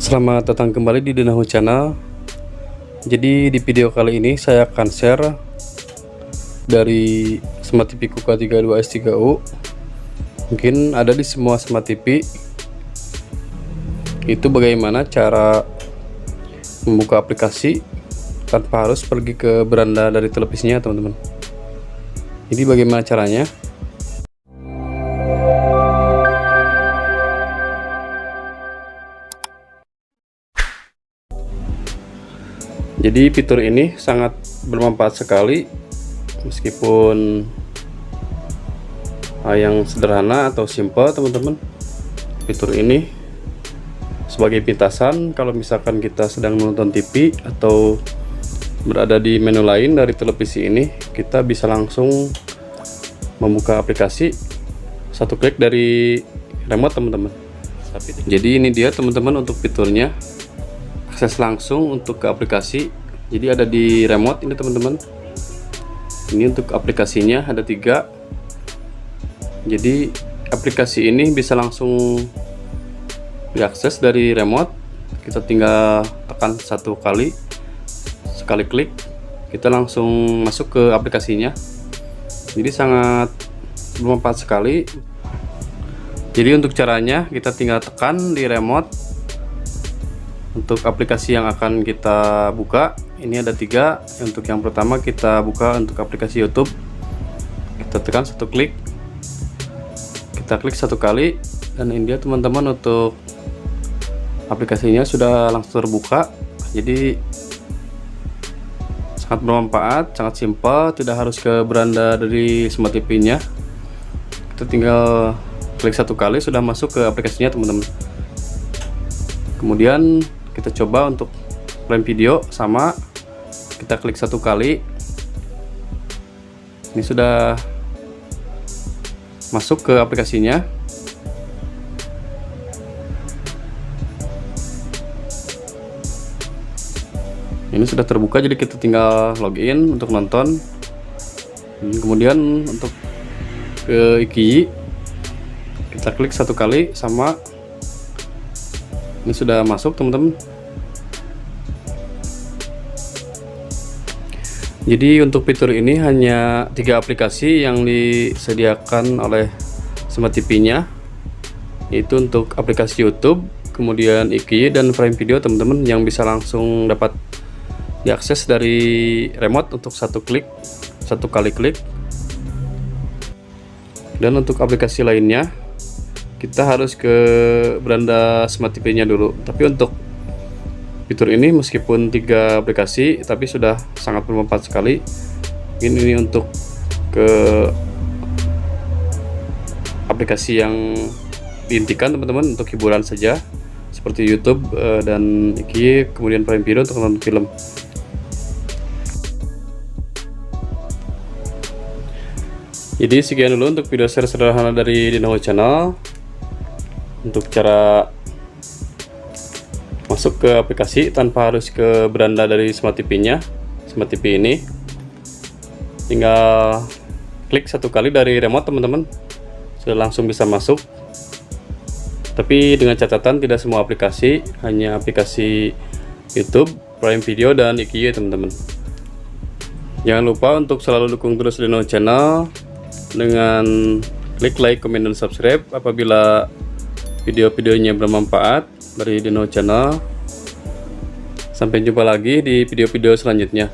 Selamat datang kembali di Dinahu Channel. Jadi di video kali ini saya akan share dari Smart TV KUKA 32S3U. Mungkin ada di semua Smart TV. Itu bagaimana cara membuka aplikasi tanpa harus pergi ke beranda dari televisinya, teman-teman. Jadi bagaimana caranya? Jadi fitur ini sangat bermanfaat sekali, meskipun yang sederhana atau simple, teman-teman. Fitur ini sebagai pintasan kalau misalkan kita sedang menonton TV atau berada di menu lain dari televisi ini, kita bisa langsung membuka aplikasi satu klik dari remote, teman-teman. Jadi ini dia, teman-teman, untuk fiturnya. Akses langsung untuk ke aplikasi, jadi ada di remote ini, teman-teman. Ini untuk aplikasinya ada 3. Jadi aplikasi ini bisa langsung diakses dari remote. Kita tinggal tekan satu kali, sekali klik kita langsung masuk ke aplikasinya. Jadi sangat bermanfaat sekali. Jadi untuk caranya kita tinggal tekan di remote. Untuk aplikasi yang akan kita buka ini ada 3. Untuk yang pertama kita buka untuk aplikasi YouTube. Kita tekan satu klik, kita klik satu kali, dan ini dia, teman-teman, untuk aplikasinya sudah langsung terbuka. Jadi sangat bermanfaat, sangat simpel, tidak harus ke beranda dari Smart TV nya. Kita tinggal klik satu kali sudah masuk ke aplikasinya, teman-teman. Kemudian kita coba untuk Prime Video, sama kita klik satu kali, ini sudah masuk ke aplikasinya. Ini sudah terbuka, jadi kita tinggal login untuk nonton. Kemudian untuk ke Iki kita klik satu kali, sama ini sudah masuk, teman-teman. Jadi untuk fitur ini hanya 3 aplikasi yang disediakan oleh Smart TV nya, yaitu untuk aplikasi YouTube, kemudian IKI dan Prime Video, teman-teman, yang bisa langsung dapat diakses dari remote untuk satu kali klik. Dan untuk aplikasi lainnya kita harus ke beranda Smart TV nya dulu. Tapi untuk fitur ini meskipun 3 aplikasi, tapi sudah sangat bermanfaat sekali. Ini untuk ke aplikasi yang diintikan, teman-teman, untuk hiburan saja, seperti YouTube dan iki, kemudian Prime Video untuk nonton film. Jadi sekian dulu untuk video share sederhana dari Dinahu Channel. Untuk cara masuk ke aplikasi tanpa harus ke beranda dari Smart TV nya, Smart TV ini tinggal klik satu kali dari remote, teman-teman, sudah langsung bisa masuk. Tapi dengan catatan tidak semua aplikasi, hanya aplikasi YouTube, Prime Video, dan IKI, teman-teman. Jangan lupa untuk selalu dukung terus Dinahu Channel dengan klik like, komen, dan subscribe apabila video-videonya bermanfaat dari Dinahu Channel. Sampai jumpa lagi di video-video selanjutnya.